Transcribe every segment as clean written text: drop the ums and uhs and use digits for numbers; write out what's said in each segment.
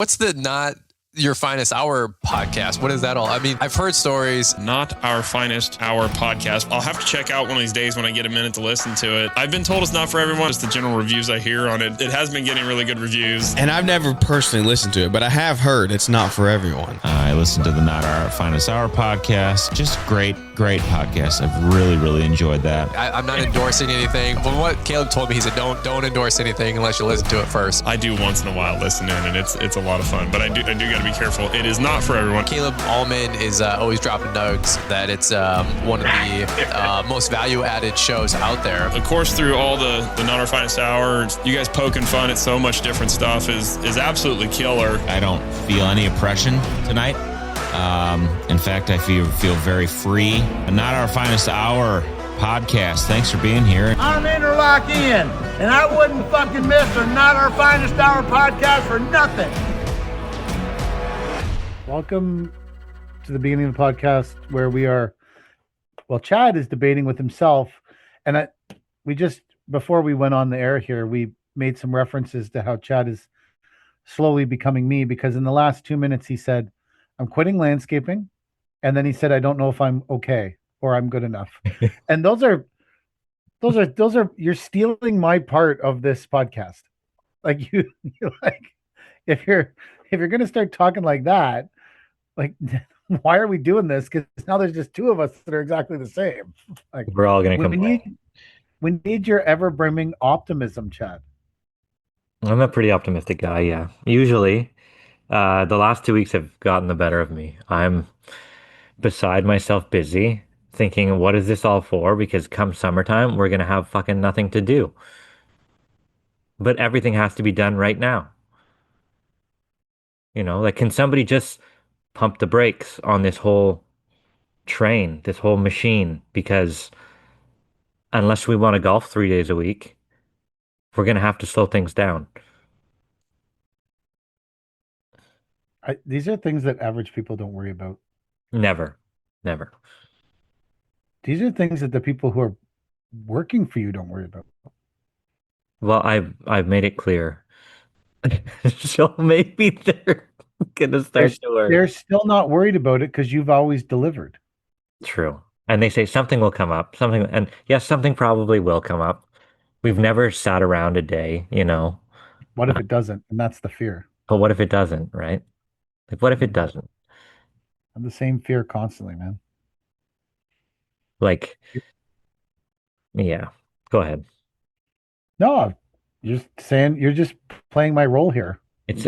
What's the Not Your Finest Hour podcast? What is that all? I mean, I've heard stories. Not Our Finest Hour podcast. I'll have to check out one of these days when I get a minute to listen to it. I've been told it's not for everyone. It's the general reviews I hear on it. It has been getting really good reviews. And I've never personally listened to it, but I have heard it's not for everyone. I listened to the Not Our Finest Hour podcast. Just great podcast. I've really enjoyed that. I'm not endorsing anything. From what Caleb told me, he said, don't endorse anything unless you listen to it first. I do once in a while listen in, and it's a lot of fun. But I do got to be careful. It is not for everyone. Caleb Allman is always dropping nugs that it's one of the most value-added shows out there. Of course, through all the Not Our Finest Hour, you guys poking fun at so much different stuff is absolutely killer. I don't feel any oppression tonight. In fact, I feel very free. Not Our Finest Hour podcast. Thanks for being here. I'm Interlock Ian, and I wouldn't fucking miss a Not Our Finest Hour podcast for nothing. Welcome to the beginning of the podcast where we are, Chad is debating with himself, and we just, before we went on the air here, we made some references to how Chad is slowly becoming me, because in the last 2 minutes he said, I'm quitting landscaping. And then he said, I don't know if I'm okay or I'm good enough. And those are, you're stealing my part of this podcast. Like you're like, if you're going to start talking like that, like, why are we doing this? Because now there's just two of us that are exactly the same. Like we're all going to complain. We need your ever-brimming optimism, Chad. I'm a pretty optimistic guy, yeah. Usually, the last 2 weeks have gotten the better of me. I'm beside myself busy, thinking, what is this all for? Because come summertime, we're going to have fucking nothing to do. But everything has to be done right now. You know, like, can somebody just pump the brakes on this whole train, this whole machine? Because unless we want to golf 3 days a week, we're going to have to slow things down. These are things that average people don't worry about. Never. These are things that the people who are working for you don't worry about. Well, I've made it clear. So maybe they're gonna start to worry. They're still not worried about it because you've always delivered. True. And they say something will come up. And yes, something probably will come up. We've never sat around a day, you know. What if it doesn't? And that's the fear. But what if it doesn't, right? Like, what if it doesn't? I have the same fear constantly, man. Like, yeah. Go ahead. No, you're just saying, you're just playing my role here. It's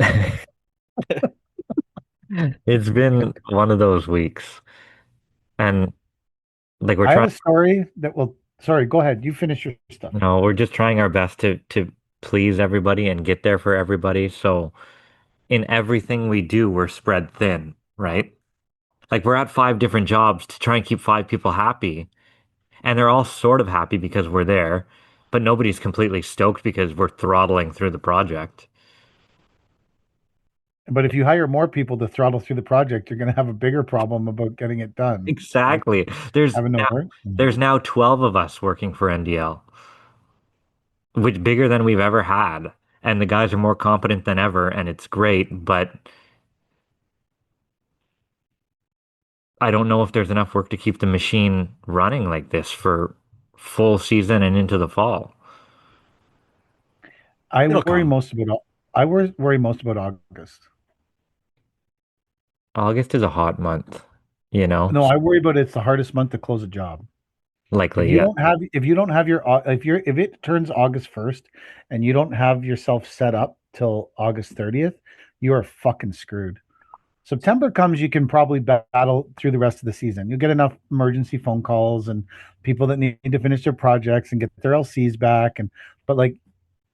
it's been one of those weeks. And like I have a story that will, sorry, go ahead. You finish your stuff. No, we're just trying our best to please everybody and get there for everybody. So in everything we do, we're spread thin, right? Like, we're at 5 different jobs to try and keep 5 people happy. And they're all sort of happy because we're there, but nobody's completely stoked because we're throttling through the project. But if you hire more people to throttle through the project, you're going to have a bigger problem about getting it done. Exactly. There's now 12 of us working for NDL, which bigger than we've ever had. And the guys are more competent than ever, and it's great, but I don't know if there's enough work to keep the machine running like this for full season and into the fall. I worry most about August. August is a hot month, you know? No, I worry about it's the hardest month to close a job. Likely, if it turns August 1st and you don't have yourself set up till August 30th, you are fucking screwed. September comes, you can probably battle through the rest of the season. You'll get enough emergency phone calls and people that need to finish their projects and get their LCs back. But like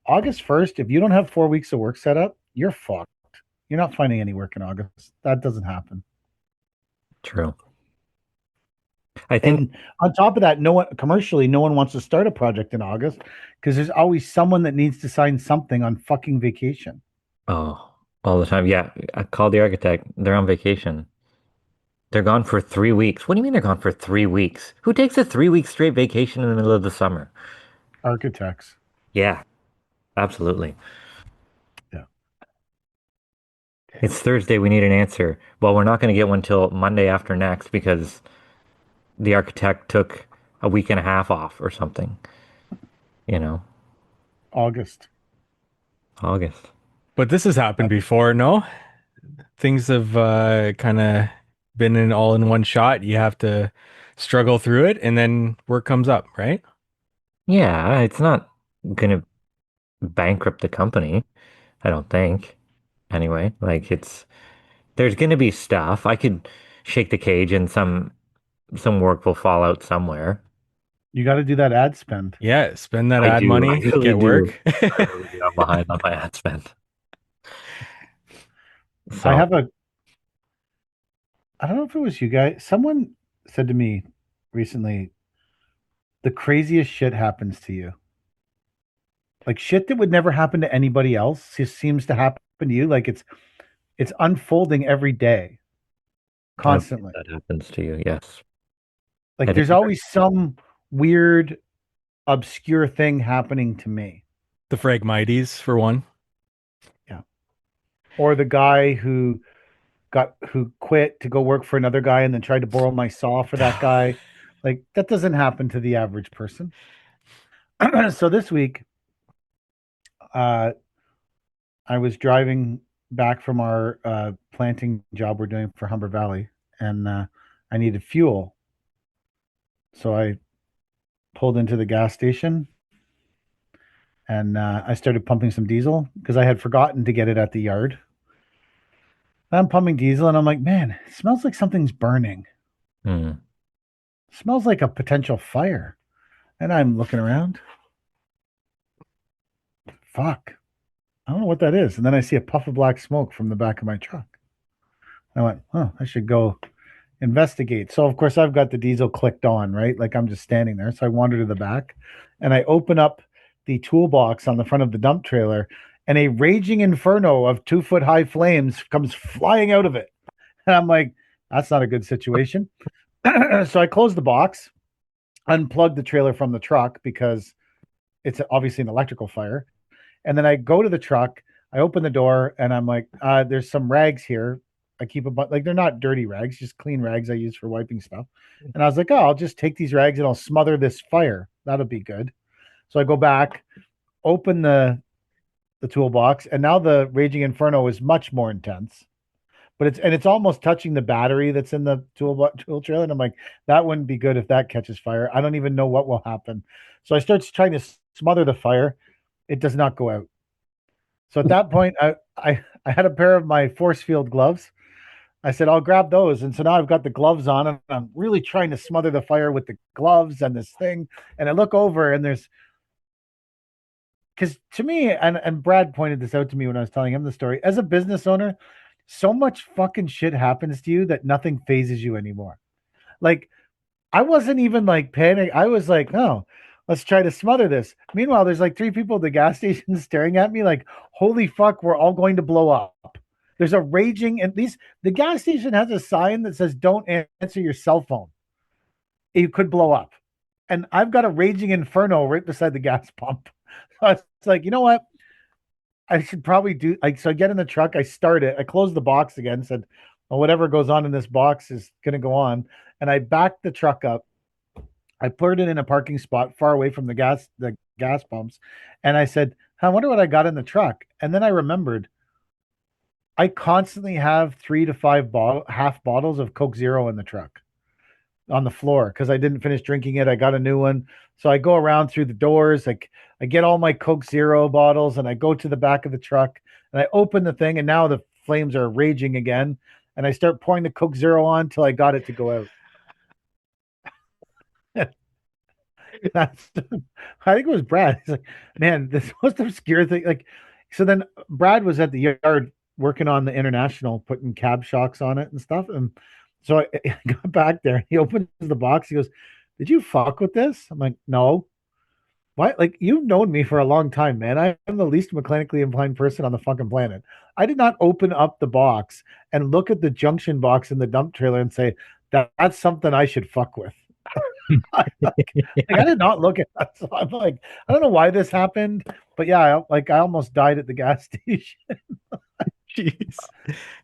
August 1st, if you don't have 4 weeks of work set up, you're fucked. You're not finding any work in August. That doesn't happen. True. I think, and on top of that, no one wants to start a project in August because there's always someone that needs to sign something on fucking vacation. Oh, all the time. Yeah. I called the architect. They're on vacation. They're gone for 3 weeks. What do you mean they're gone for 3 weeks? Who takes a 3-week straight vacation in the middle of the summer? Architects. Yeah, absolutely. Yeah. It's Thursday. We need an answer. Well, we're not going to get one till Monday after next because the architect took a week and a half off or something. You know, August. August. But this has happened before, no? Things have kind of been in all in one shot. You have to struggle through it, and then work comes up, right? Yeah, it's not going to bankrupt the company, I don't think. Anyway, like there's going to be stuff. I could shake the cage and some work will fall out somewhere. You got to do that ad spend. Yeah, spend that I ad do. I money, really get do. work. I really do. I'm behind on my ad spend. I So, have a, I don't know if it was you guys. Someone said to me recently, the craziest shit happens to you. Like shit that would never happen to anybody else just seems to happen to you. Like it's unfolding every day, I don't think constantly. that happens to you. Yes. Like I there's think always some weird, obscure thing happening to me. The Phragmites, for one. Yeah. Or the guy who quit to go work for another guy and then tried to borrow my saw for that guy. Like that doesn't happen to the average person. So this week, uh, I was driving back from our planting job we're doing for Humber Valley, and I needed fuel. So I pulled into the gas station and I started pumping some diesel because I had forgotten to get it at the yard. I'm pumping diesel and I'm like, man, it smells like something's burning. Hmm. It smells like a potential fire. And I'm looking around. Fuck. I don't know what that is. And then I see a puff of black smoke from the back of my truck. I went, oh, I should go investigate. So of course I've got the diesel clicked on, right? Like I'm just standing there. So I wander to the back and I open up the toolbox on the front of the dump trailer and a raging inferno of 2 foot high flames comes flying out of it. And I'm like, that's not a good situation. So I close the box, unplug the trailer from the truck because it's obviously an electrical fire. And then I go to the truck, I open the door, and I'm like, there's some rags here. I keep a bunch, like they're not dirty rags, just clean rags I use for wiping stuff. And I was like, oh, I'll just take these rags and I'll smother this fire. That'll be good. So I go back, open the toolbox, and now the raging inferno is much more intense. But it's almost touching the battery that's in the tool trailer. And I'm like, that wouldn't be good if that catches fire. I don't even know what will happen. So I start trying to smother the fire. It does not go out. So at that point, I had a pair of my force field gloves. I said, I'll grab those. And so now I've got the gloves on and I'm really trying to smother the fire with the gloves and this thing. And I look over and there's, because to me, and Brad pointed this out to me when I was telling him the story, as a business owner, so much fucking shit happens to you that nothing phases you anymore. Like, I wasn't even like panic. I was like, oh, let's try to smother this. Meanwhile, there's like 3 people at the gas station staring at me like, holy fuck, we're all going to blow up. There's a raging, and the gas station has a sign that says, don't answer your cell phone. You could blow up. And I've got a raging inferno right beside the gas pump. So it's like, you know what? I should probably do like so I get in the truck, I start it, I close the box again, said, well, whatever goes on in this box is gonna go on. And I backed the truck up. I put it in a parking spot far away from the gas pumps. And I said, I wonder what I got in the truck. And then I remembered I constantly have 3 to 5 half bottles of Coke Zero in the truck on the floor because I didn't finish drinking it. I got a new one. So I go around through the doors. Like I get all my Coke Zero bottles and I go to the back of the truck and I open the thing and now the flames are raging again. And I start pouring the Coke Zero on until I got it to go out. That's I think it was Brad. He's like, man, this most obscure thing. Like, so then Brad was at the yard working on the international, putting cab shocks on it and stuff. And so I got back there. He opens the box. He goes, "Did you fuck with this?" I'm like, "No." Why? Like you've known me for a long time, man. I am the least mechanically inclined person on the fucking planet. I did not open up the box and look at the junction box in the dump trailer and say that's something I should fuck with. Like I did not look at that. So I'm like, I don't know why this happened, but yeah, I almost died at the gas station. Jeez.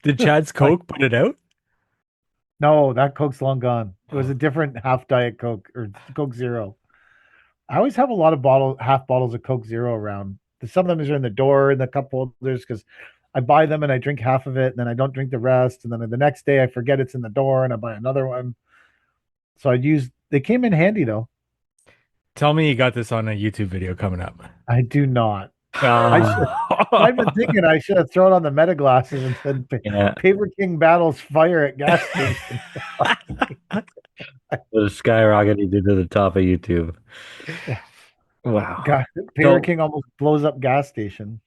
Did Chad's Coke put it out? No, that Coke's long gone. It was a different half Diet Coke or Coke Zero. I always have a lot of half bottles of Coke Zero around. Some of them are in the door in the cup holders because I buy them and I drink half of it and then I don't drink the rest. And then the next day I forget it's in the door and I buy another one. So they came in handy though. Tell me you got this on a YouTube video coming up. I do not. Ah, I've been thinking I should have thrown on the meta glasses and said yeah. Paper King battles fire at gas station. The skyrocketed to the top of YouTube. Wow. God, Paper King almost blows up gas station.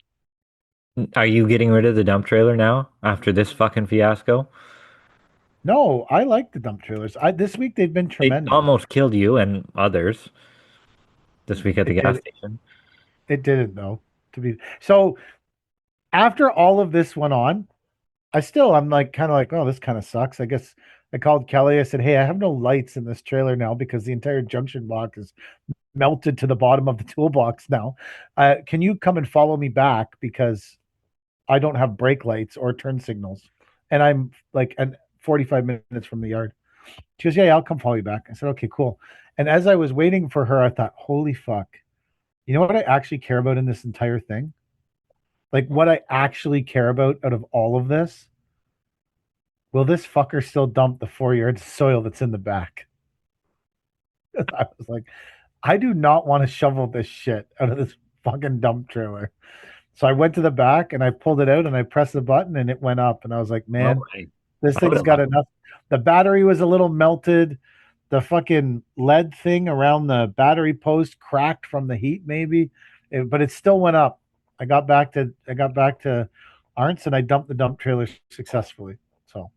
Are you getting rid of the dump trailer now after this fucking fiasco? No, I like the dump trailers. This week they've been It tremendous. almost killed you and others this week at the It gas did. station. It didn't though. So after all of this went on, I'm like kind of like, oh, this kind of sucks. I guess I called Kelly. I said, hey, I have no lights in this trailer now because the entire junction box is melted to the bottom of the toolbox now. Can you come and follow me back because I don't have brake lights or turn signals, and I'm like 45 minutes from the yard. She goes, yeah, I'll come follow you back. I said, okay, cool. And as I was waiting for her, I thought, holy fuck. You know what I actually care about in this entire thing? Like what I actually care about out of all of this? Will this fucker still dump the 4 yards of soil that's in the back? I was like, I do not want to shovel this shit out of this fucking dump trailer. So I went to the back and I pulled it out and I pressed the button and it went up. And I was like, man, this I thing's would've got loved- enough. The battery was a little melted. The fucking lead thing around the battery post cracked from the heat, maybe, but it still went up. I got back to Arntz and I dumped the dump trailer successfully. So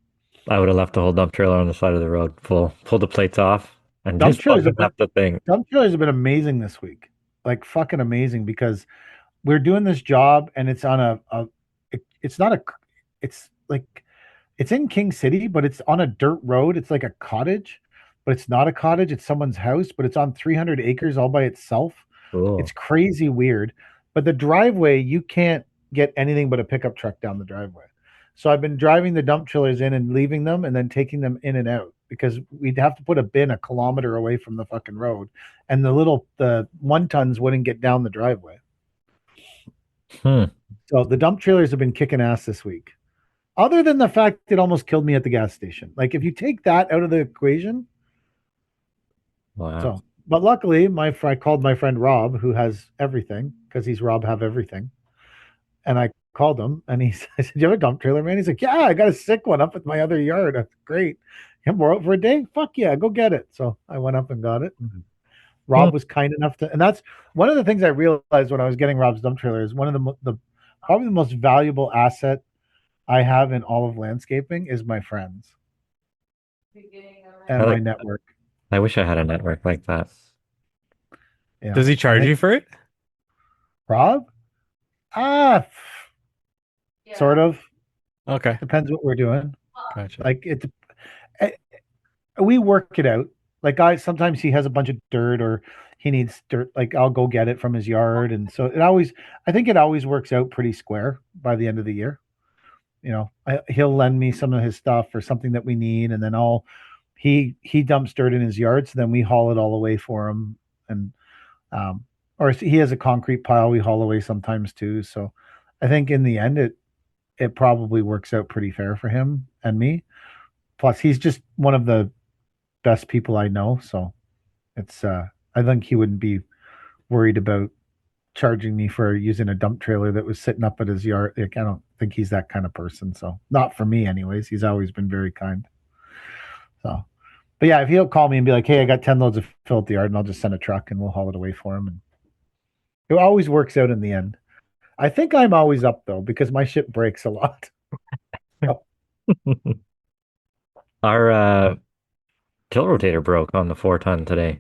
I would have left the whole dump trailer on the side of the road, pull the plates off, and dump just trailers open up the thing. dump trailers have been amazing this week, like fucking amazing because we're doing this job and it's on it's not a, it's like it's in King City, but it's on a dirt road. It's like a cottage, but it's not a cottage. It's someone's house, but it's on 300 acres all by itself. Cool. It's crazy weird. But the driveway, you can't get anything but a pickup truck down the driveway. So I've been driving the dump trailers in and leaving them and then taking them in and out because we'd have to put a bin a kilometer away from the fucking road. And the 1 tons wouldn't get down the driveway. Hmm. So the dump trailers have been kicking ass this week. Other than the fact it almost killed me at the gas station. Like if you take that out of the equation, Wow. so but luckily I called my friend Rob, who has everything, because he's Rob have everything. And I called him and I said, you have a dump trailer, man? He's like, yeah, I got a sick one up at my other yard. That's great. You borrow it for a day? Fuck yeah, go get it. So I went up and got it. And Rob was kind enough to, and that's one of the things I realized when I was getting Rob's dump trailer is one of the probably the most valuable asset I have in all of landscaping is my friends and my network. I wish I had a network like that. Yeah. Does he charge you for it? Rob? Sort of. Okay. Depends what we're doing. Gotcha. Like we work it out. Like sometimes he has a bunch of dirt or he needs dirt. Like I'll go get it from his yard, and so I think it always works out pretty square by the end of the year. You know, he'll lend me some of his stuff or something that we need, and then he dumps dirt in his yard, so then we haul it all away for him, and or he has a concrete pile we haul away sometimes too. So I think in the end it probably works out pretty fair for him and me. Plus he's just one of the best people I know, so it's I think he wouldn't be worried about charging me for using a dump trailer that was sitting up at his yard. Like, I don't think he's that kind of person. So not for me anyways. He's always been very kind. So, but yeah, if he'll call me and be like, hey, I got 10 loads of fill at the yard, and I'll just send a truck and we'll haul it away for him. And it always works out in the end. I think I'm always up though, because my shit breaks a lot. Our tilt rotator broke on the 4 ton today.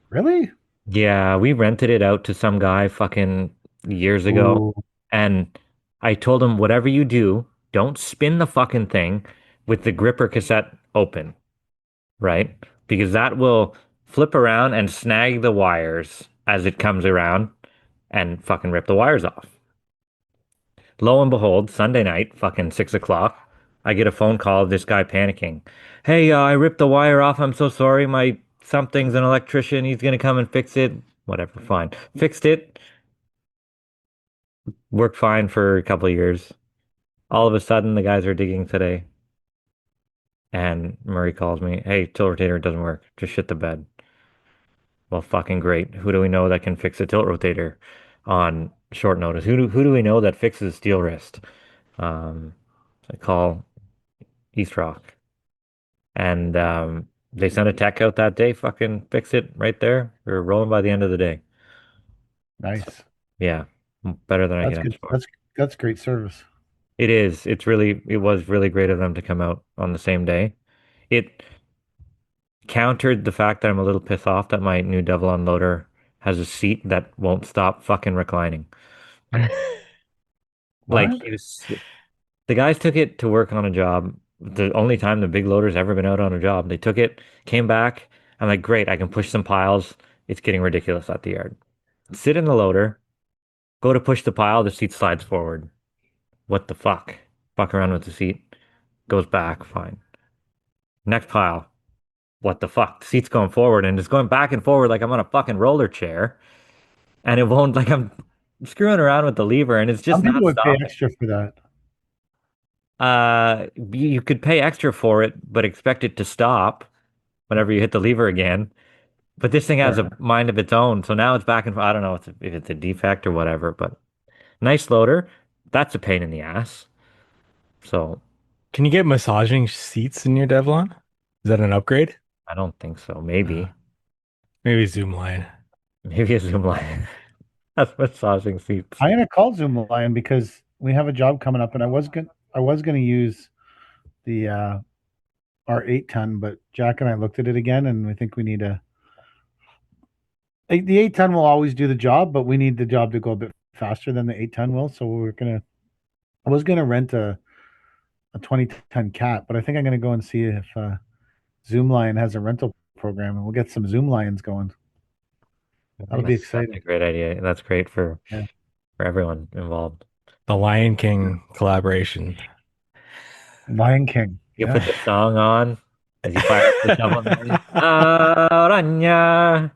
Really? Yeah, we rented it out to some guy fucking years ago. Ooh. And I told him, whatever you do, don't spin the fucking thing with the gripper cassette open, right? Because that will flip around and snag the wires as it comes around and fucking rip the wires off. Lo and behold, Sunday night, fucking 6 o'clock, I get a phone call of this guy panicking. Hey, I ripped the wire off. I'm so sorry. My something's an electrician. He's gonna come and fix it. Whatever, fine. Fixed it. Worked fine for a couple of years. All of a sudden, the guys are digging today. And Murray calls me, hey, tilt rotator doesn't work. Just shit the bed. Well, fucking great. Who do we know that can fix a tilt rotator on short notice? Who do we know that fixes steel wrist? I call East Rock. And they sent a tech out that day, fucking fix it right there. We were rolling by the end of the day. Nice. Yeah, better than I That's can good. ask for. That's great service. It is. It was really great of them to come out on the same day. It countered the fact that I'm a little pissed off that my new double unloader has a seat that won't stop fucking reclining. Like What? the guys took it to work on a job. The only time the big loader's ever been out on a job. They took it, came back. I'm like, great, I can push some piles. It's getting ridiculous at the yard. Sit in the loader, go to push the pile, the seat slides forward. What the fuck? Fuck around with the seat. Goes back, fine. Next pile. What the fuck? The seat's going forward and it's going back and forward like I'm on a fucking roller chair. And it won't, like I'm screwing around with the lever and it's just Some people not would pay stopping. extra for that. You could pay extra for it, but expect it to stop whenever you hit the lever again. But this thing has a Fair. mind of its own, so now it's back and forth. I don't know if it's a defect or whatever, but nice loader. That's a pain in the ass. So Can you get massaging seats in your Devlon? Is that an upgrade? I don't think so. Uh, Maybe, maybe zoom line. maybe a zoom line. That's massaging seats. I'm gonna call Zoom Lion because we have a job coming up, and I was gonna use the our 8-ton, but Jack and I looked at it again, and we think we need the 8-ton will always do the job, but we need the job to go a bit faster than the 8-ton will. So I was gonna rent a 20-ton cat, but I think I'm gonna go and see if Zoom Lion has a rental program, and we'll get some Zoom Lions going. That'll be That's a exciting. great idea. That's great Yeah. for everyone involved. The Lion King collaboration. Lion King. You put the Yeah. song on as you fire up the shovel. Aranya.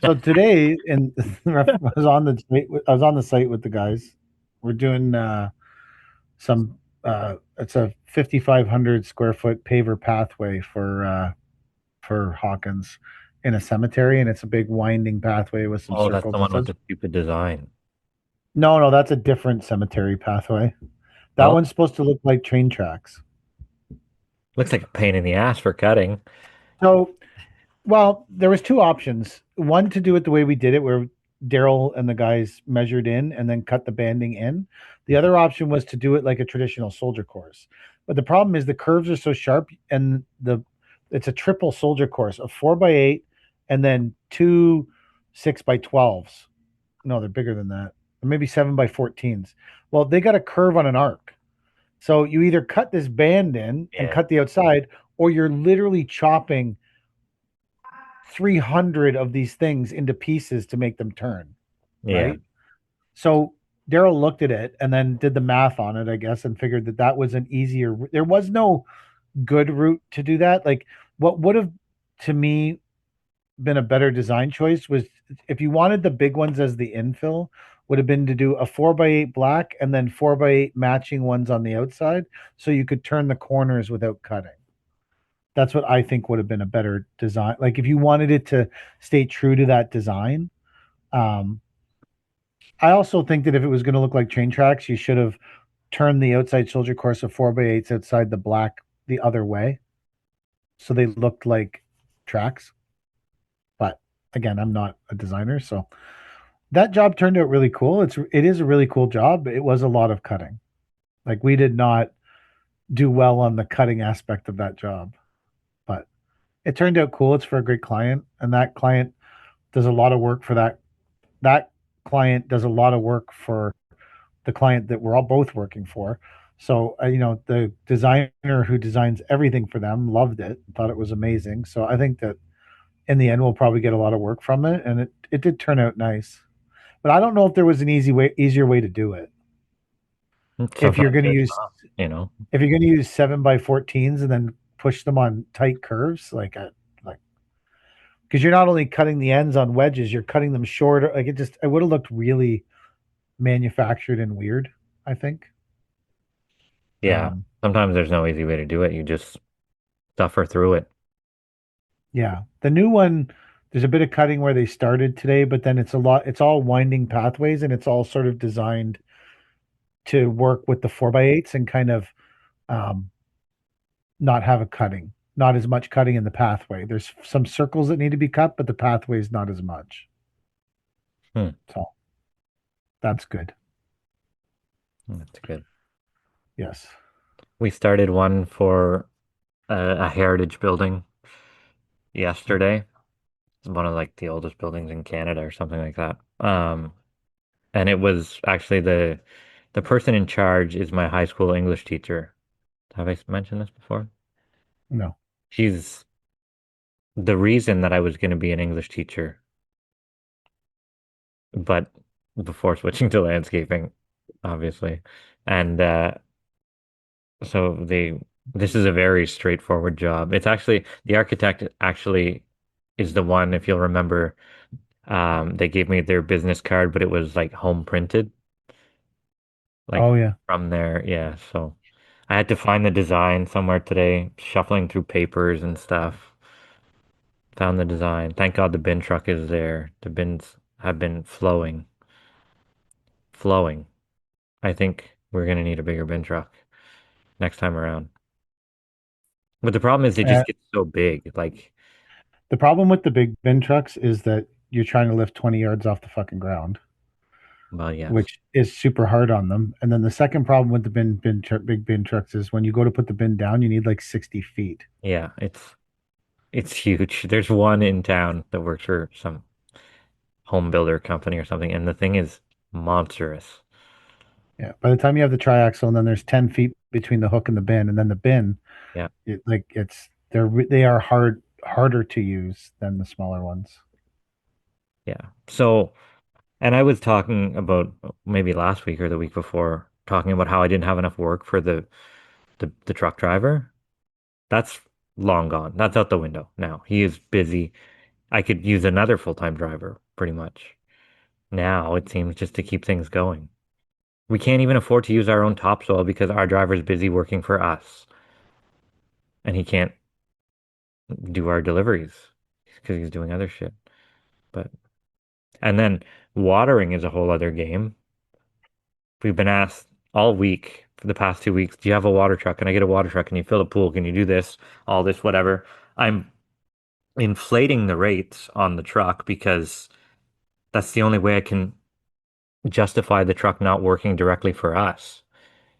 So today, I was on the site with the guys. We're doing some. It's a 5,500 square foot paver pathway for Hawkins in a cemetery, and it's a big winding pathway with some Oh, that's circles. the one with the stupid design. No, that's a different cemetery pathway. That Oh, one's supposed to look like train tracks. looks like a pain in the ass for cutting. So, well, there was two options. One to do it the way we did it, where Daryl and the guys measured in and then cut the banding in. The other option was to do it like a traditional soldier course. But the problem is the curves are so sharp, and it's a triple soldier course, a 4x8, and then two 6x12s. No, they're bigger than that. Or maybe 7x14s. Well, they got a curve on an arc. So you either cut this band in and Yeah. cut the outside, or you're literally chopping 300 of these things into pieces to make them turn, Yeah. right? So Daryl looked at it and then did the math on it, I guess, and figured that that was an easier. There was no good route to do that. Like what would have, to me, been a better design choice was if you wanted the big ones as the infill, would have been to do a 4x8 black and then 4x8 matching ones on the outside, so you could turn the corners without cutting. That's what I think would have been a better design. Like if you wanted it to stay true to that design. Um, I also think that if it was going to look like train tracks, you should have turned the outside soldier course of 4x8s outside the black the other way, so they looked like tracks. But again, I'm not a designer, so that job turned out really cool. It is a really cool job. It was a lot of cutting. Like we did not do well on the cutting aspect of that job, but it turned out cool. It's for a great client, and that client does a lot of work for that client does a lot of work for the client that we're all both working for. So the designer who designs everything for them loved it, thought it was amazing. So I think that in the end we'll probably get a lot of work from it, and it did turn out nice. But I don't know if there was an easier way to do it. If you're Sometimes going to they're use tough, you know. if you're going to use 7x14s and then push them on tight curves, like because you're not only cutting the ends on wedges, you're cutting them shorter. Like it would have looked really manufactured and weird, I think. Yeah. Um, Sometimes there's no easy way to do it. You just suffer through it. yeah. The new one, there's a bit of cutting where they started today, but then it's all winding pathways and it's all sort of designed to work with the 4x8s and kind of um, not have a cutting, not as much cutting in the pathway. There's some circles that need to be cut, but the pathway is not as much. Hmm. So that's good. That's good. Yes. We started one for a heritage building yesterday. It's one of like the oldest buildings in Canada or something like that. And it was actually the person in charge is my high school English teacher. Have I mentioned this before? No. She's the reason that I was going to be an English teacher, but before switching to landscaping, obviously. And so this is a very straightforward job. It's actually the architect actually is the one, if you'll remember, they gave me their business card, but it was like home printed, like Oh yeah. from there. Yeah. So I had to find the design somewhere today, shuffling through papers and stuff. Found the design. Thank God the bin truck is there. The bins have been flowing, flowing. I think we're gonna need a bigger bin truck next time around. But the problem is they Uh, just get so big. Like, the problem with the big bin trucks is that you're trying to lift 20 yards off the fucking ground, well, yes. which is super hard on them. And then the second problem with the big bin trucks is when you go to put the bin down, you need like 60 feet. Yeah, it's huge. There's one in town that works for some home builder company or something, and the thing is monstrous. Yeah. By the time you have the triaxle, and then there's 10 feet between the hook and the bin, and then the bin, Yeah, they are harder to use than the smaller ones. yeah. So, and I was talking about maybe last week or the week before, talking about how I didn't have enough work for the truck driver. That's long gone. That's out the window now. He is busy. I could use another full-time driver pretty much. Now it seems just to keep things going. We can't even afford to use our own topsoil because our driver's busy working for us and he can't do our deliveries because he's doing other shit. But and then watering is a whole other game. We've been asked all week for the past 2 weeks, do you have a water truck? Can I get a water truck? Can you fill the pool? Can you do this? All this, whatever. I'm inflating the rates on the truck because that's the only way I can justify the truck not working directly for us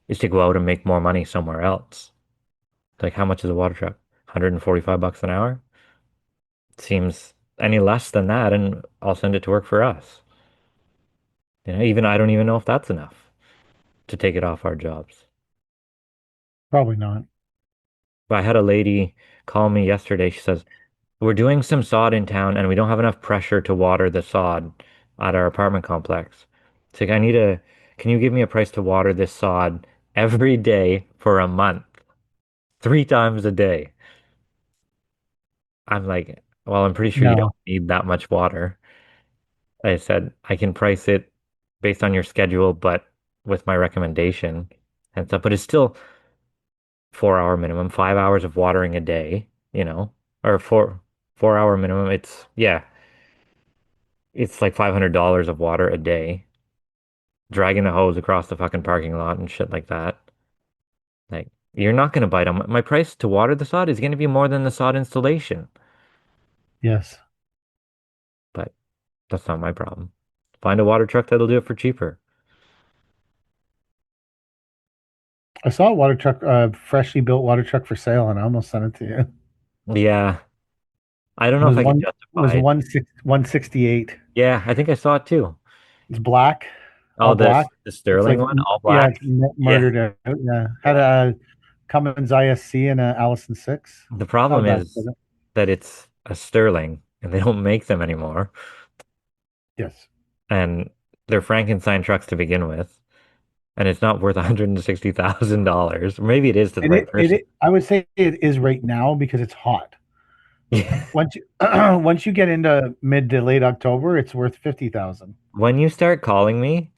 is to go out and make more money somewhere else. Like how much is a water truck? 145 bucks an hour? Seems any less than that and I'll send it to work for us. Even I don't even know if that's enough to take it off our jobs. Probably not. But I had a lady call me yesterday. She says, we're doing some sod in town and we don't have enough pressure to water the sod at our apartment complex. It's like, can you give me a price to water this sod every day for a month, 3 times a day? I'm like, well, I'm pretty sure you don't No. need that much water. I said, I can price it based on your schedule, but with my recommendation and stuff. But it's still 4 hour minimum, 5 hours of watering a day, or 4 hour minimum. Yeah, it's like $500 of water a day, dragging the hose across the fucking parking lot and shit like that. Like, you're not gonna bite on my price to water the sod is gonna be more than the sod installation, Yes. but that's not my problem. Find a water truck that'll do it for cheaper. I saw a water truck, freshly built water truck for sale, and I almost sent it to you. Yeah, I don't It know if was I can one was justify it. 168. Yeah, I think I saw it too. It's black, Oh, all the black. the It's Sterling like one, all yeah, black. it's Yeah, murdered out. Yeah, had yeah. a Cummins ISC and a Allison 6. The Not a problem bad is setup. that it's a Sterling and they don't make them anymore. Yes. And they're Frankenstein trucks to begin with. and it's not worth $160,000. Maybe it is to the And right person. I would say it is right now because it's hot. Yeah. Once you once you get into mid to late October, it's worth 50,000. When you start calling me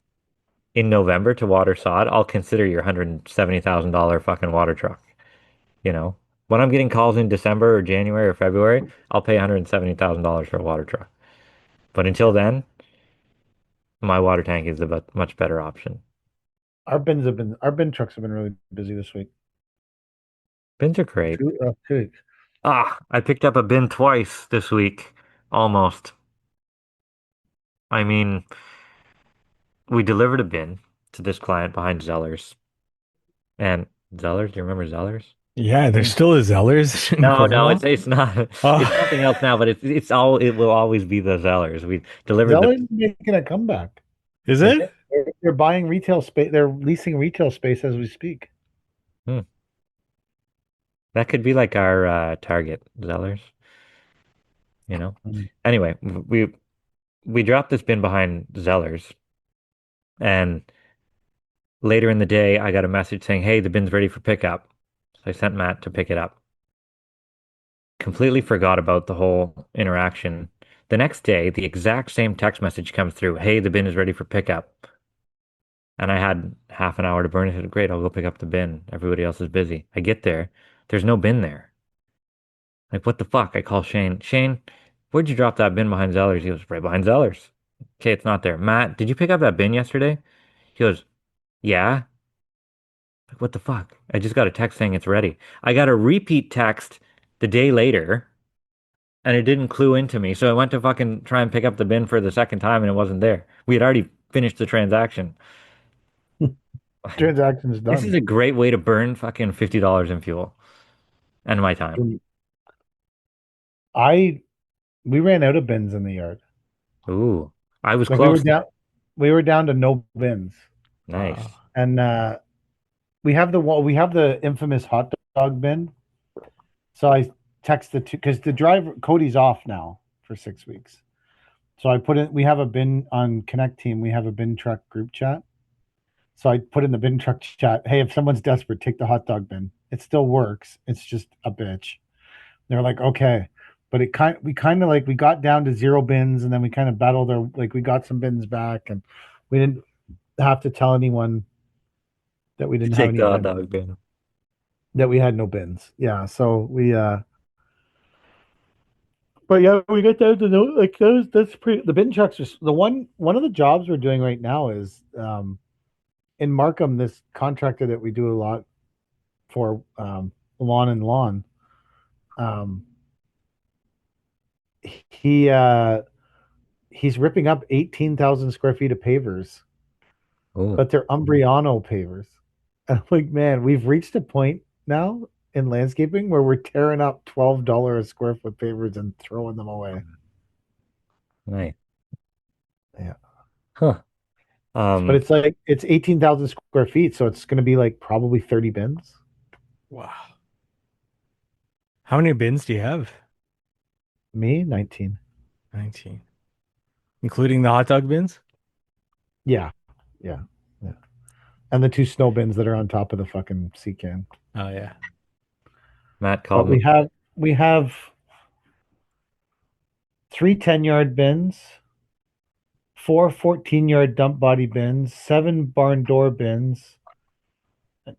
in November to water sod, I'll consider your $170,000 fucking water truck. You know, when I'm getting calls in December or January or February, I'll pay $170,000 for a water truck. But until then, my water tank is a much better option. Our bin trucks have been really busy this week. Bins are great. 2 weeks. I picked up a bin twice this week, almost. I mean, we delivered a bin to this client behind Zellers. And Zellers, do you remember Zellers? Yeah, there's still a Zellers in No, Cornwall. it's not. It's Oh, something else now, but it will always be the Zellers. We delivered the Zeller's making a comeback. is Like it? they're buying retail space. They're leasing retail space as we speak. Hmm. That could be like our Target Zellers, you know. Mm. Anyway, we dropped this bin behind Zellers, and later in the day, I got a message saying, "Hey, the bin's ready for pickup." So I sent Matt to pick it up. Completely forgot about the whole interaction. The next day, the exact same text message comes through, "Hey, the bin is ready for pickup." And I had half an hour to burn. I said, "Great, I'll go pick up the bin. Everybody else is busy." I get there, there's no bin there. Like, what the fuck? I call Shane. Shane, where'd you drop that bin behind Zellers? He goes, right behind Zellers. Okay, it's not there. Matt, did you pick up that bin yesterday? He goes, yeah. Like, what the fuck? I just got a text saying it's ready. I got a repeat text the day later, and it didn't clue into me. So I went to fucking try and pick up the bin for the second time, and it wasn't there. We had already finished the transaction. Transaction is This is done. a great way to burn fucking $50 in fuel and my time. I we ran out of bins in the yard. Ooh, I was Like close. we were down to no bins. Nice. And we have the infamous hot dog bin. So I texted to because the driver Cody's off now for 6 weeks. So I put in we have a bin on Connect Team, we have a bin truck group chat. So I put in the bin truck chat, hey, if someone's desperate, take the hot dog bin. It still works. It's just a bitch. They're like, okay. But we kind of like we got down to 0 bins and then we kind of battled our like we got some bins back and we didn't have to tell anyone that we didn't have Take any the hot bins, dog bin. that we had no bins. Yeah. So we but yeah, we get down to like those that's pretty the bin trucks are the one of the jobs we're doing right now is in Markham, this contractor that we do a lot for lawn and lawn. Um, he he's ripping up 18,000 square feet of pavers, Ooh, but they're Umbriano pavers. And I'm like, man, we've reached a point now in landscaping where we're tearing up $12 a square foot pavers and throwing them away. nice. Yeah. Huh. But it's like it's 18,000 square feet, so it's going to be like probably 30 bins. wow. How many bins do you have? Me, 19. 19. Including the hot dog bins? Yeah. Yeah. Yeah. And the 2 snow bins that are on top of the fucking sea can. Oh yeah. Matt But called me. we have 3 10-yard bins, 4 14-yard dump body bins, 7 barn door bins,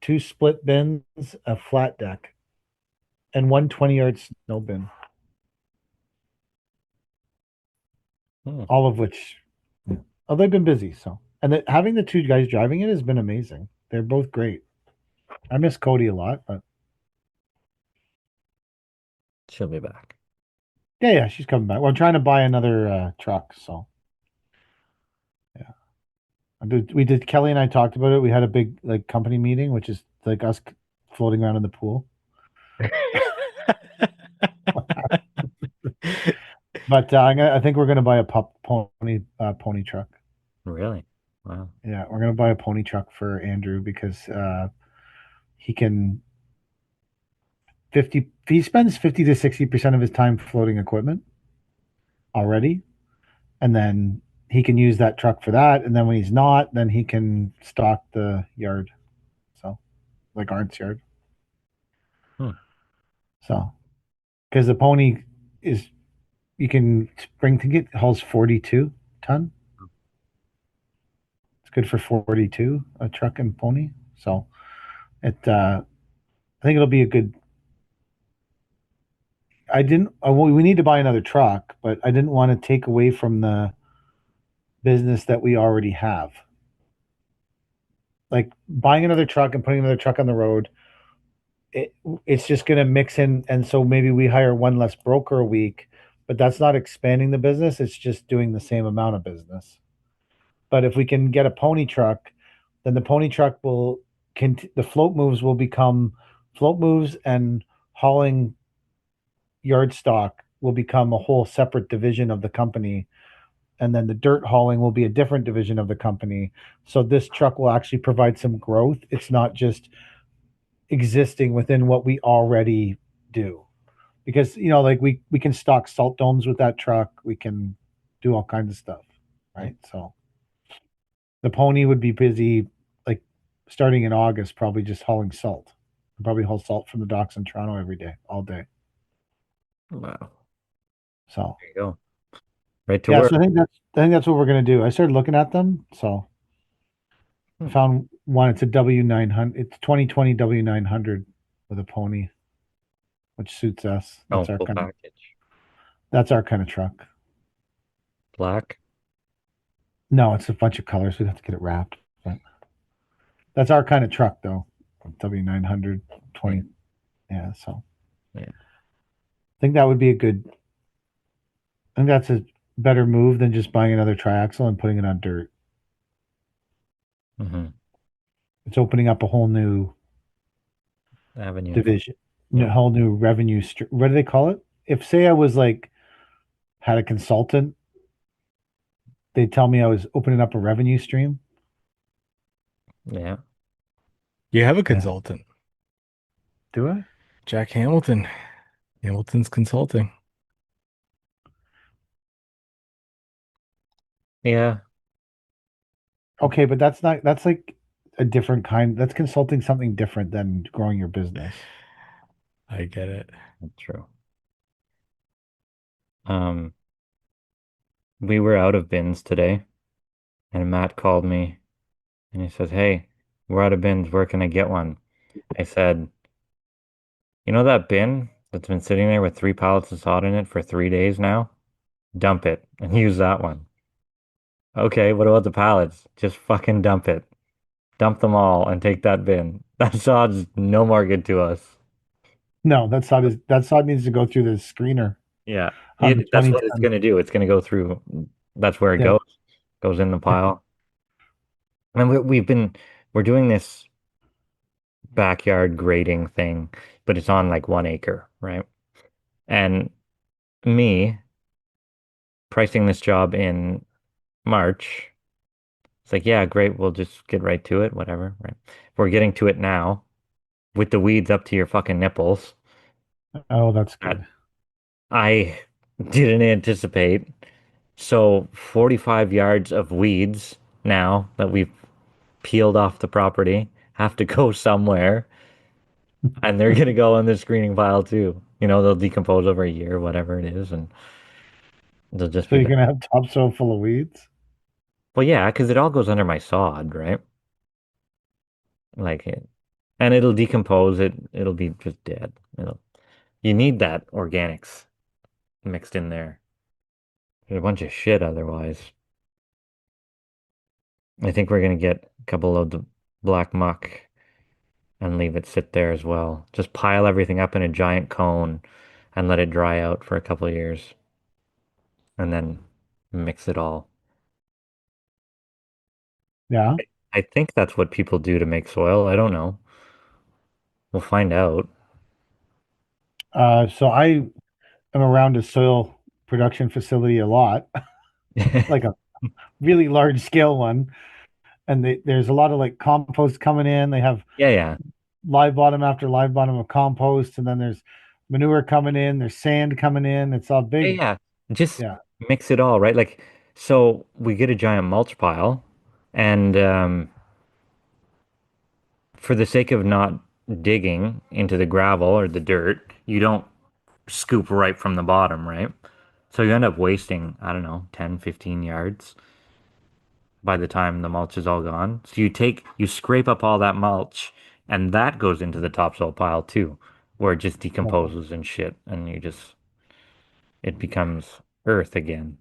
2 split bins, a flat deck, and 1 20-yard snow bin. Hmm. All of which, oh, they've been busy. So, and having the 2 guys driving it has been amazing. They're both great. I miss Cody a lot, but She'll be back. yeah, she's coming back. Well, I'm trying to buy another truck, so yeah. We did. Kelly and I talked about it. We had a big like company meeting, which is like us floating around in the pool. But I think we're gonna buy a pony truck. Really? Wow. Yeah, we're gonna buy a pony truck for Andrew because he can 50 he spends 50 to 60% of his time floating equipment already, and then he can use that truck for that. And then when he's not, then he can stock the yard. So, like Art's yard. Hmm. So, because the pony is, you can bring to get hauls 42 ton. It's good for 42, a truck and pony. So, I think it'll be a good. I didn't. We need to buy another truck, but I didn't want to take away from the business that we already have. Like buying another truck and putting another truck on the road, it's just going to mix in. And so maybe we hire one less broker a week, but that's not expanding the business. It's just doing the same amount of business. But if we can get a pony truck, then the pony truck will, the float moves will become float moves, and hauling yard stock will become a whole separate division of the company. And then the dirt hauling will be a different division of the company. So this truck will actually provide some growth. It's not just existing within what we already do. Because, like we can stock salt domes with that truck. We can do all kinds of stuff. Right. So the pony would be busy, like starting in August, probably just hauling salt. I'll probably haul salt from the docks in Toronto every day, all day. Wow. So There you go. Right to yeah, work. so I think that's what we're gonna do. I started looking at them, so I found one. It's a W900. It's 2020 W900 with a pony, which suits us. Oh, full package. That's our kind of truck. Black. No, it's a bunch of colors. We'd have to get it wrapped. But that's our kind of truck, though. W900 20. Yeah, so Yeah. I think that would be a good. I think that's a better move than just buying another triaxle and putting it on dirt. Mm-hmm. It's opening up a whole new Avenue. division, Yeah. a whole new revenue stream. What do they call it? If say I was like had a consultant, they'd tell me I was opening up a revenue stream. Yeah. You have a consultant, Do I? Jack Hamilton. Hamilton's Consulting. Yeah. Okay, but that's like a different kind. That's consulting something different than growing your business. I get it. That's true. We were out of bins today, and Matt called me and he says, "Hey, we're out of bins. Where can I get one?" I said, "You know that bin that's been sitting there with 3 pallets of sod in it for 3 days now? Dump it and use that one." Okay, what about the pallets? Just fucking dump it. Dump them all and take that bin. That sod's no more good to us. No, that sod needs to go through the screener Yeah. on the That's 20 what it's ton. gonna do. It's gonna go through. That's where it Yeah. goes in the pile. And we're doing this backyard grading thing, but it's on like 1 acre, right? And me pricing this job in March, it's like, yeah, great, we'll just get right to it, whatever, right? We're getting to it now with the weeds up to your fucking nipples. Oh, that's That good. I didn't anticipate. So 45 yards of weeds now that we've peeled off the property have to go somewhere, and they're gonna go in the screening pile too. They'll decompose over a year, whatever it is, and they'll just So be you're there. gonna have topsoil full of weeds? Well, yeah, because it all goes under my sod, right? Like it, and it'll decompose. It'll be just dead. You need that organics mixed in there. There's a bunch of shit otherwise. I think we're gonna get a couple loads of black muck and leave it sit there as well. Just pile everything up in a giant cone and let it dry out for a couple of years and then mix it all. Yeah. I think that's what people do to make soil. I don't know. We'll find out. So I am around a soil production facility a lot, like a really large scale one. And there's a lot of like compost coming in. They have Yeah, yeah. live bottom after live bottom of compost, and then there's manure coming in, there's sand coming in. It's all Yeah, big. yeah. Just Yeah. mix it all, right? Like So we get a giant mulch pile, and for the sake of not digging into the gravel or the dirt, you don't scoop right from the bottom, right? So you end up wasting, I don't know, 10, 15 yards by the time the mulch is all gone. So you scrape up all that mulch, and that goes into the topsoil pile too, where it just decomposes and shit, and it becomes earth again.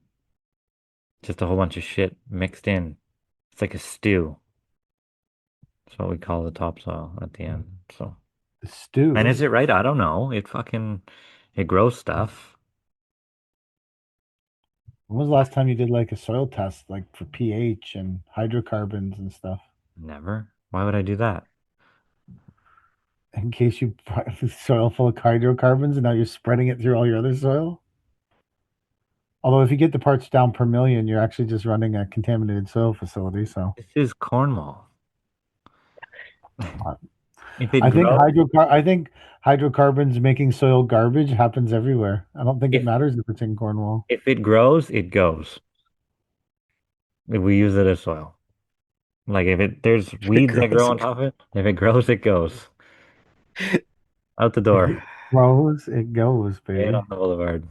Just a whole bunch of shit mixed in. It's like a stew. That's what we call the topsoil at the end. So, The and stew. is it right? I don't know. It grows stuff. When was the last time you did like a soil test, like for pH and hydrocarbons and stuff? Never. Why would I do that? In case you soil full of hydrocarbons and now you're spreading it through all your other soil. Although if you get the parts down per million, you're actually just running a contaminated soil facility. So This is Cornwall. uh, If it grows, I think hydrocarbons making soil garbage happens everywhere. I don't think it if matters if it's in Cornwall. if it grows, it goes. If we use it as soil. Like if there's It weeds that grow grows. on top of it, if it grows, it goes out the If door, it grows, it goes, right baby. on the boulevard.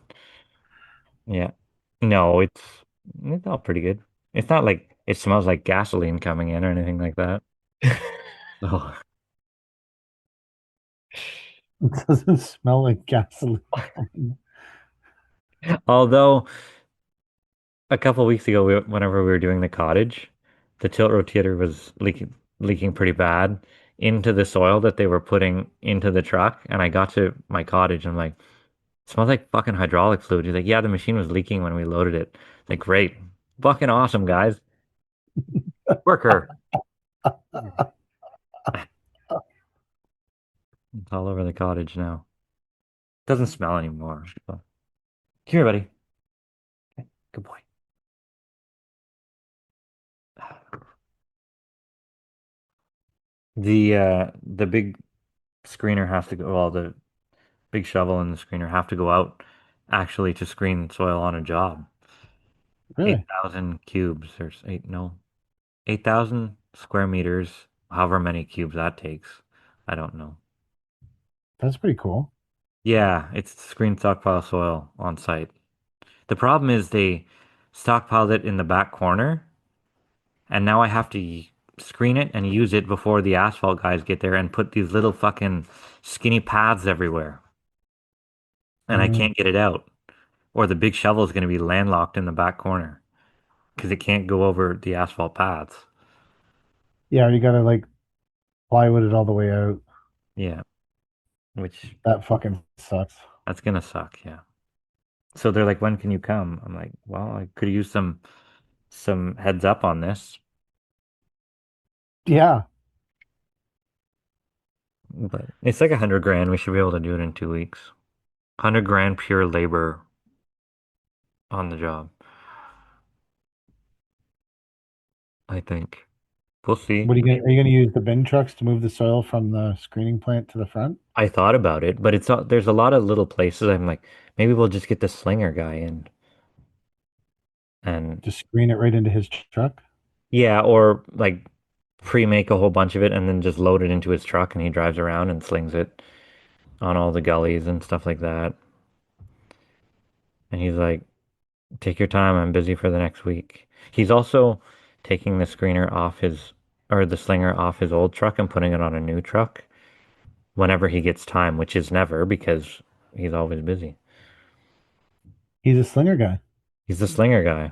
Yeah. No, it's all pretty good. It's not like it smells like gasoline coming in or anything like that. So, It doesn't smell like gasoline. although a couple weeks ago, whenever we were doing the cottage, the tilt rotator was leaking pretty bad into the soil that they were putting into the truck. And I got to my cottage and I'm like, it smells like fucking hydraulic fluid. He's like, yeah, the machine was leaking when we loaded it. Like, great. Fucking awesome, guys. Worker. It's all over the cottage now. Doesn't smell anymore. So. Come here, buddy. Good boy. The big screener has to go, well, the big shovel and the screener have to go out actually to screen soil on a job. Really? 8,000 cubes. There's eight, no, 8,000 square meters, however many cubes that takes. I don't know. That's pretty cool. Yeah, it's screen stockpile soil on site. The problem is they stockpiled it in the back corner, and now I have to screen it and use it before the asphalt guys get there and put these little fucking skinny paths everywhere. And I Mm. can't get it out. Or the big shovel is going to be landlocked in the back corner because it can't go over the asphalt paths. Yeah, you gotta like plywood it all the way out. Yeah, which That fucking sucks. that's gonna suck. Yeah. So they're like, when can you come? I'm like, well, I could use some heads up on this, Yeah, but it's like 100 grand. We should be able to do it in 2 weeks. 100 grand pure labor on the job, I think. We'll see. are you gonna use the bin trucks to move the soil from the screening plant to the front? I thought about it, but there's a lot of little places. I'm like, maybe we'll just get the slinger guy in and Just screen it right into his truck? yeah, or like pre-make a whole bunch of it and then just load it into his truck and he drives around and slings it on all the gullies and stuff like that. And he's like, take your time, I'm busy for the next week. He's also taking the screener off his or the slinger off his old truck and putting it on a new truck whenever he gets time, which is never because he's always busy. He's a slinger guy. He's the slinger guy.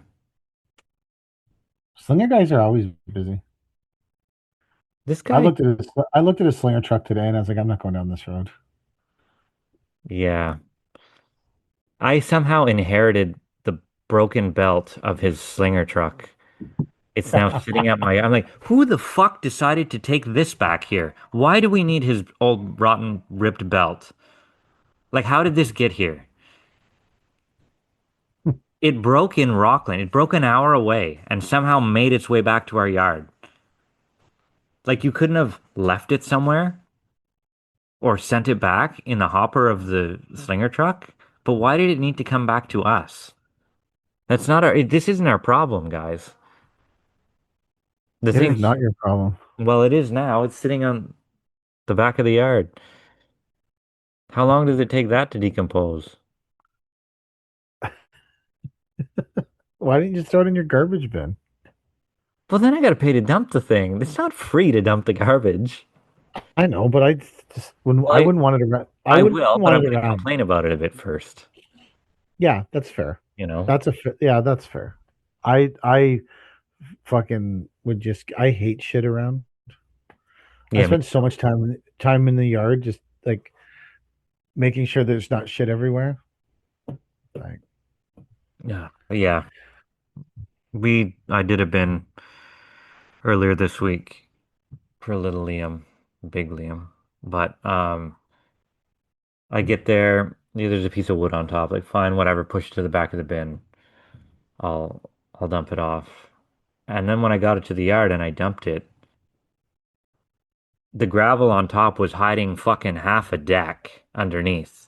Slinger guys are always busy. This guy, I looked at a slinger truck today and I was like, I'm not going down this road. yeah. I somehow inherited the broken belt of his slinger truck. It's now sitting at I'm like, who the fuck decided to take this back here? Why do we need his old rotten ripped belt? Like, how did this get here? It broke in Rockland. It broke an hour away and somehow made its way back to our yard. Like, you couldn't have left it somewhere or sent it back in the hopper of the slinger truck. But why did it need to come back to us? That's not this isn't our problem, guys. The It is thing, not your problem. well, it is now. It's sitting on the back of the yard. How long does it take that to decompose? Why didn't you just throw it in your garbage bin? Well, then I gotta pay to dump the thing. It's not free to dump the garbage. I know, but I just wouldn't. Well, I wouldn't want it around. I I wouldn't will, but want I'm it gonna around. complain about it a bit first. Yeah, that's fair. You know? Yeah, that's fair. I fucking would just. I hate shit around. I Yeah, me spend so much time in the yard, just like making sure there's not shit everywhere. Like, yeah, yeah. I did a bin earlier this week for little Liam, big Liam. But I get there, yeah, there's a piece of wood on top. Like, fine, whatever, push it to the back of the bin. I'll I'll dump it off. And then when I got it to the yard and I dumped it, the gravel on top was hiding fucking half a deck underneath.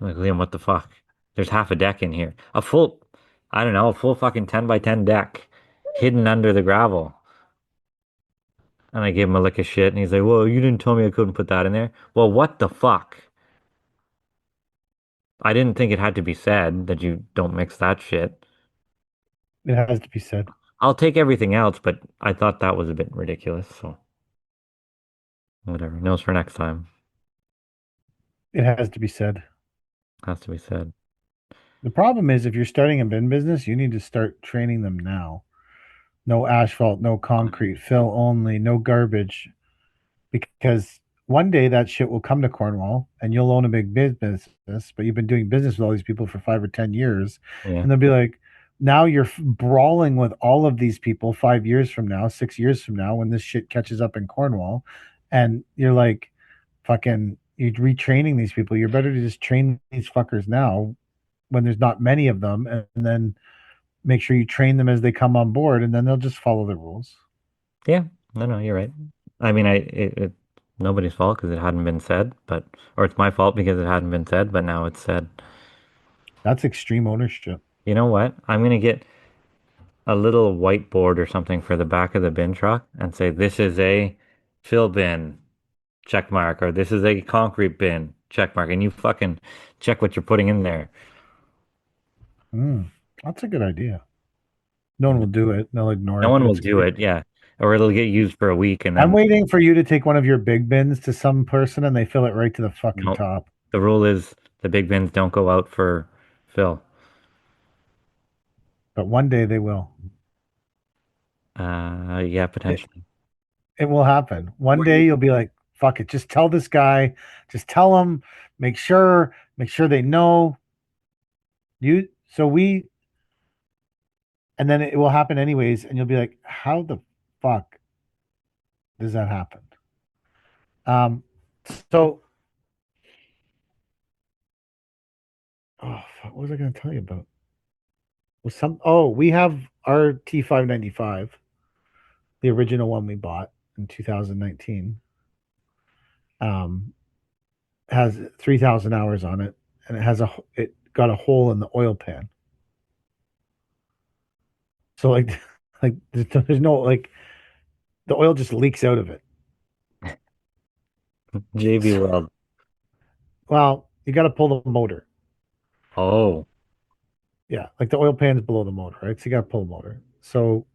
I'm like, Liam, what the fuck? There's half a deck in here. I don't know, a full fucking 10 by 10 deck hidden under the gravel. And I gave him a lick of shit, and he's like, well, you didn't tell me I couldn't put that in there. Well, what the fuck? I didn't think it had to be said that you don't mix that shit. it has to be said. I'll take everything else, but I thought that was a bit ridiculous, so whatever. Knows for next time. It has to be said. Has to be said. The problem is, if you're starting a bin business, you need to start training them now. No asphalt, no concrete, fill only, no garbage. Because one day that shit will come to Cornwall and you'll own a big business, but you've been doing business with all these people for 5 or 10 years. Yeah. And they'll be like, now you're brawling with all of these people 5 years from now, 6 years from now, when this shit catches up in Cornwall. And you're like, fucking, you're retraining these people. You're better to just train these fuckers now when there's not many of them. And then make sure you train them as they come on board, and then they'll just follow the rules. Yeah. No, you're right. I mean, it nobody's fault because it hadn't been said, or it's my fault because it hadn't been said, but now it's said. That's extreme ownership. You know what? I'm gonna get a little whiteboard or something for the back of the bin truck and say, this is a fill bin, check mark, or this is a concrete bin, check mark, and you fucking check what you're putting in there. That's a good idea. No one will do it. They'll ignore it. No one but will it's do great. it, yeah. Or it'll get used for a week and I'm then waiting for you to take one of your big bins to some person and they fill it right to the fucking no. top. The rule is the big bins don't go out for fill. But one day they will. Yeah, It, potentially. it will happen. One day you'll be like, fuck it. Just tell this guy. Just tell him. Make sure they know. You so we and then it will happen anyways, and you'll be like, how the fuck does that happen? Um so fuck, what was I gonna tell you about? We have our T595, the original one we bought in 2019. Um, has 3,000 hours on it, and it got a hole in the oil pan. So like, like there's no like the oil just leaks out of it. JB Weld. Well, you got to pull the motor. Oh, Yeah, like the oil pan's below the motor, right? So you got to pull the motor. So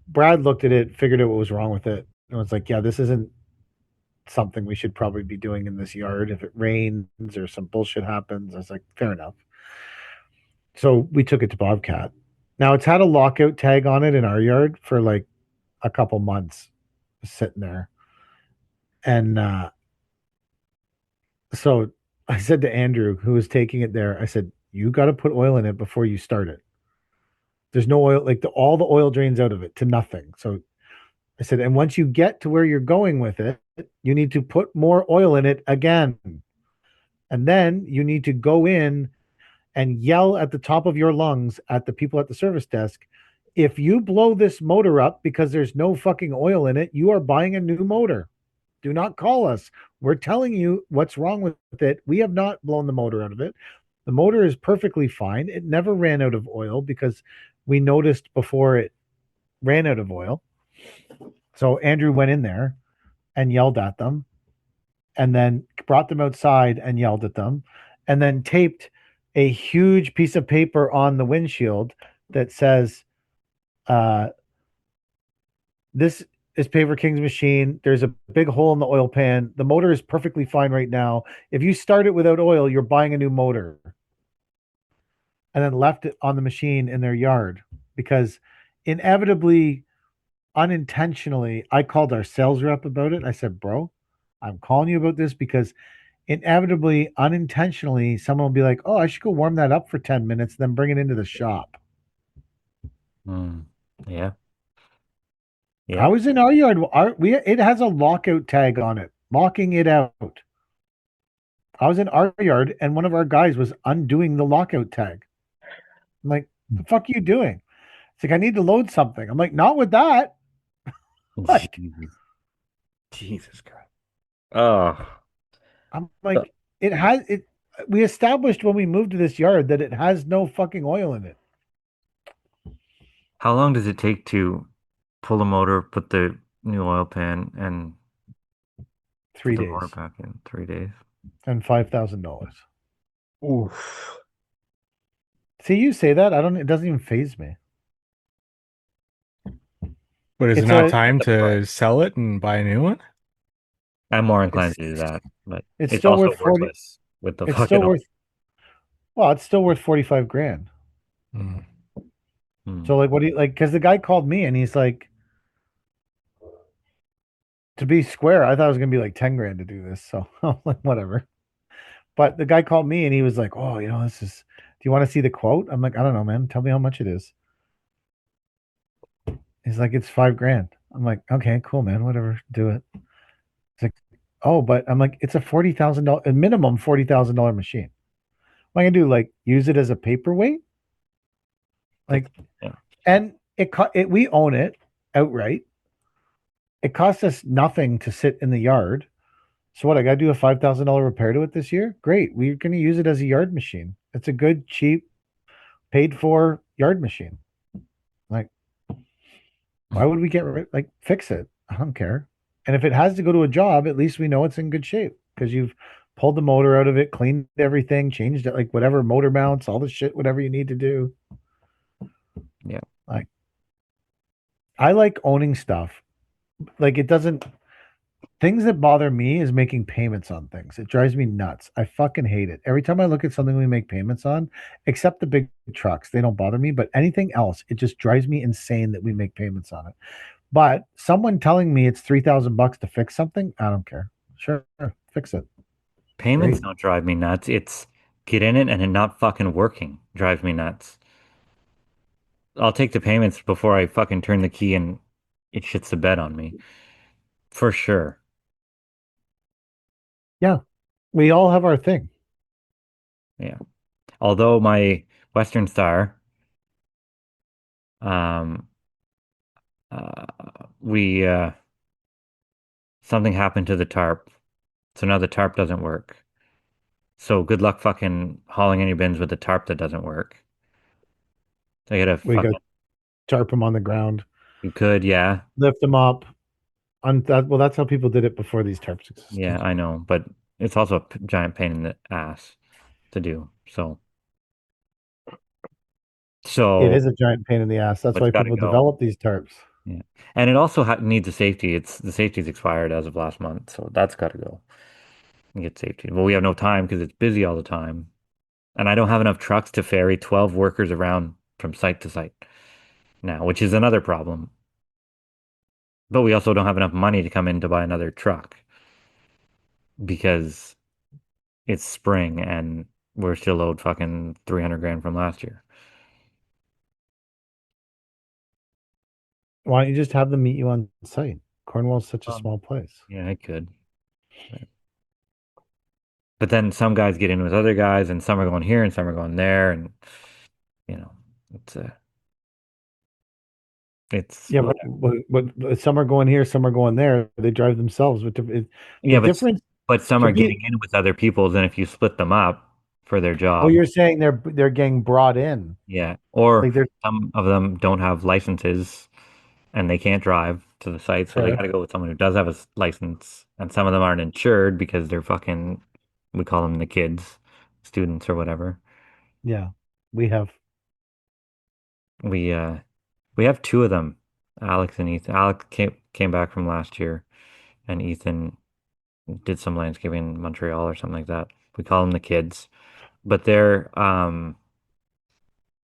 Brad looked at it, figured out what was wrong with it, and was like, "Yeah, this isn't something we should probably be doing in this yard. If it rains or some bullshit happens," I was like, "Fair enough." So we took it to Bobcat. Now it's had a lockout tag on it in our yard for like a couple months, sitting there, and so I said to Andrew, who was taking it there, I said, "You got to put oil in it before you start it. There's no oil, like all the oil drains out of it to nothing." So I said, "And once you get to where you're going with it, you need to put more oil in it again. And then you need to go in and yell at the top of your lungs at the people at the service desk. If you blow this motor up because there's no fucking oil in it, you are buying a new motor. Do not call us. We're telling you what's wrong with it. We have not blown the motor out of it. The motor is perfectly fine. It never ran out of oil because we noticed before it ran out of oil. So Andrew went in there and yelled at them and then brought them outside and yelled at them and then taped a huge piece of paper on the windshield that says, this is Paver King's machine. There's a big hole in the oil pan. The motor is perfectly fine right now. If you start it without oil, you're buying a new motor. And then left it on the machine in their yard because inevitably, unintentionally, I called our sales rep about it. I said, bro, I'm calling you about this because inevitably, unintentionally, someone will be like, oh, I should go warm that up for 10 minutes, then bring it into the shop. Yeah. I was in our yard. It has a lockout tag on it, locking it out. I was in our yard and one of our guys was undoing the lockout tag. I'm like, the fuck are you doing? It's like, I need to load something. I'm like, not with that. Like, Jesus Christ. Oh, I'm like, it has it. We established when we moved to this yard that it has no fucking oil in it. how long does it take to pull a motor, put the new oil pan, and 3 put the days motor back in? 3 days. and $5,000. Oof. See, you say that I don't. It doesn't even phase me. But is it It's not a- time to sell it and buy a new one? I'm more inclined to do that, but It's it's still also worth 40. worthless with the It's fucking still worth. Well, it's still worth 45 grand. Mm. So like, what do you like? Because the guy called me and he's like, to be square, I thought it was gonna be like 10 grand to do this. So I'm like, whatever. But the guy called me and he was like, oh, this is. Do you want to see the quote? I'm like, I don't know, man. Tell me how much it is. He's like, it's 5 grand. I'm like, okay, cool, man. Whatever, do it. He's like, oh, but I'm like, it's a $40,000, a minimum $40,000 machine. What am I gonna do? Like, use it as a paperweight? Like, Yeah. and we own it outright. It costs us nothing to sit in the yard. So what? I got to do a $5,000 repair to it this year? Great. We're going to use it as a yard machine. It's a good, cheap, paid for yard machine. Like, why would we fix it? I don't care. And if it has to go to a job, at least we know it's in good shape because you've pulled the motor out of it, cleaned everything, changed it, like whatever motor mounts, all the shit, whatever you need to do. Yeah. Like, I like owning stuff. Like, it doesn't. Things that bother me is making payments on things. It drives me nuts. I fucking hate it. Every time I look at something we make payments on, except the big trucks, they don't bother me. But anything else, it just drives me insane that we make payments on it. But someone telling me it's $3,000 to fix something, I don't care. Sure, fix it. Payments Great. don't drive me nuts. It's get in it and it not fucking working drives me nuts. I'll take the payments before I fucking turn the key and it shits the bed on me. For sure. Yeah, we all have our thing. Yeah. Although my Western Star, um, uh, we something happened to the tarp, so now the tarp doesn't work. So good luck fucking hauling any bins with a tarp that doesn't work. I gotta We got fucking. to tarp them on the ground, You could, yeah, lift them up. Well, that's how people did it before these tarps existed. yeah, I know, but it's also a giant pain in the ass to do. So, It so, is a giant pain in the ass. That's but it's why got to people go. develop these tarps. Yeah, and it also needs a safety. The safety's expired as of last month, so that's got to go and get safety. Well, we have no time because it's busy all the time, and I don't have enough trucks to ferry 12 workers around from site to site now, which is another problem. But we also don't have enough money to come in to buy another truck because it's spring and we're still owed fucking 300 grand from last year. Why don't you just have them meet you on site? Cornwall's such a small place. Yeah, I could. But then some guys get in with other guys and some are going here and some are going there and you know, it's it's Yeah, but some are going here, some are going there. They drive themselves. But the yeah, but difference, But some To are be, getting in with other people's, and if you split them up for their oh, job, you're saying they're getting brought in. yeah. Or Like they're some of them don't have licenses and they can't drive to the site, so they got fair. to go with someone who does have a license. And some of them aren't insured because they're fucking, we call them the kids, students or whatever. Yeah. We have We uh we have two of them, Alex and Ethan. Alex came back from last year, and Ethan did some landscaping in Montreal or something like that. We call them the kids, but they're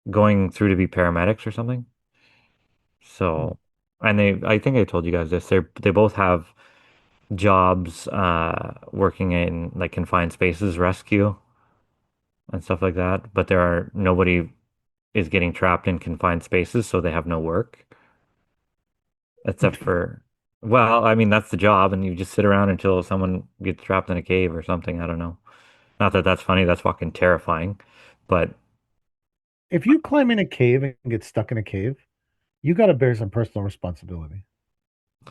going through to be paramedics or something. So, and I think I told you guys this. They both have jobs working in like confined spaces rescue and stuff like that, but nobody is getting trapped in confined spaces, so they have no work except for, well, I mean, that's the job, and you just sit around until someone gets trapped in a cave or something. I don't know. Not that that's funny, that's fucking terrifying. But if you climb in a cave and get stuck in a cave, you got to bear some personal responsibility.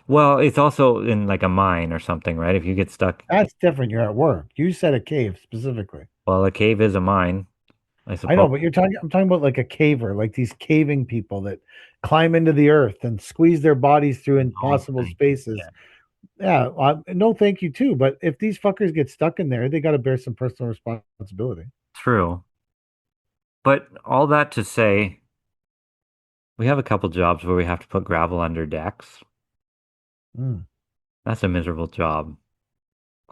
well, it's also in like a mine or something, right? If you get stuck, That's different. You're at work. You said a cave specifically. well, a cave is a mine, I I suppose. know, but I'm talking about like a caver, like these caving people that climb into the earth and squeeze their bodies through No, impossible thank you. spaces. Yeah, Yeah, no, thank you too. But if these fuckers get stuck in there, they got to bear some personal responsibility. true. But all that to say, we have a couple jobs where we have to put gravel under decks. Mm. That's a miserable job.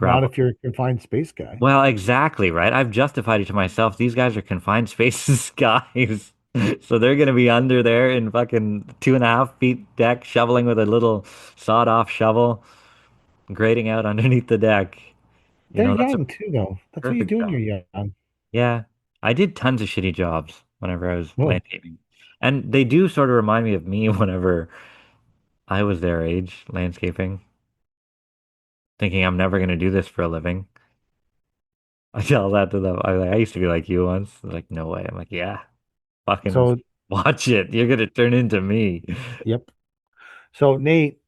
Not Gravel. if you're a confined space guy. Well, exactly, right? I've justified it to myself. These guys are confined spaces guys. So they're gonna be under there in fucking 2.5 feet deck, shoveling with a little sawed-off shovel, grading out underneath the deck. They're That's a young too, though. That's what you perfect do when job. you're young. Yeah. I did tons of shitty jobs whenever I was Whoa. landscaping. And they do sort of remind me of me whenever I was their age, landscaping, thinking I'm never gonna do this for a living. I tell that to them. I used to be like you once. They're like, no way. I'm like, yeah, fucking So, watch it. You're gonna turn into me. yep. So Nate,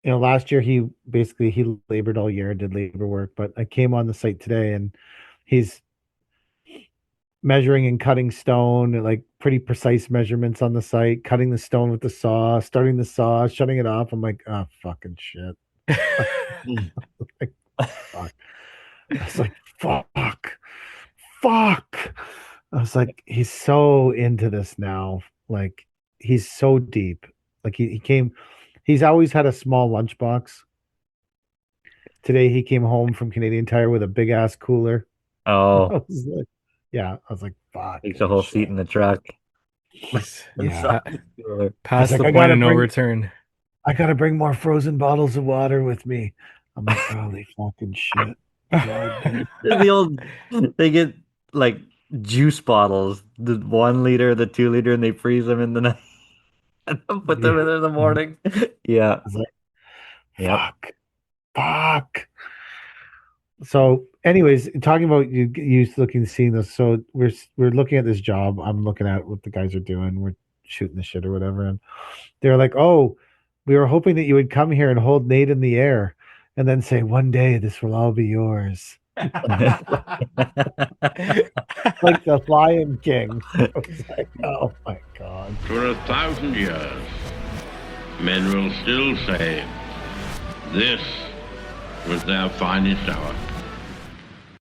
last year he labored all year, did labor work, but I came on the site today and he's measuring and cutting stone, like pretty precise measurements on the site, cutting the stone with the saw, starting the saw, shutting it off. I'm like, oh fucking shit. Like, fuck. I was like, fuck. Fuck. I was like, he's so into this now. Like, he's so deep. Like he's always had a small lunchbox. Today he came home from Canadian Tire with a big ass cooler. Oh, I was like, yeah, I was like, takes a fucking whole seat shit. in the truck. Yeah. Inside. I was Past like, the point of no return. I gotta bring more frozen bottles of water with me. I'm like, holy fucking shit. God damn. The old, they get like juice bottles, the 1 liter, the 2 liter, and they freeze them in the night and then put them in the I morning. Yeah. was like, Yep. fuck. So, anyways, talking about you looking seeing this. So we're looking at this job. I'm looking at what the guys are doing. We're shooting the shit or whatever, and they're like, "Oh, we were hoping that you would come here and hold Nate in the air, and then say one day this will all be yours." Like the Lion King. I was like, oh my god. For 1,000 years, men will still say this was their finest hour.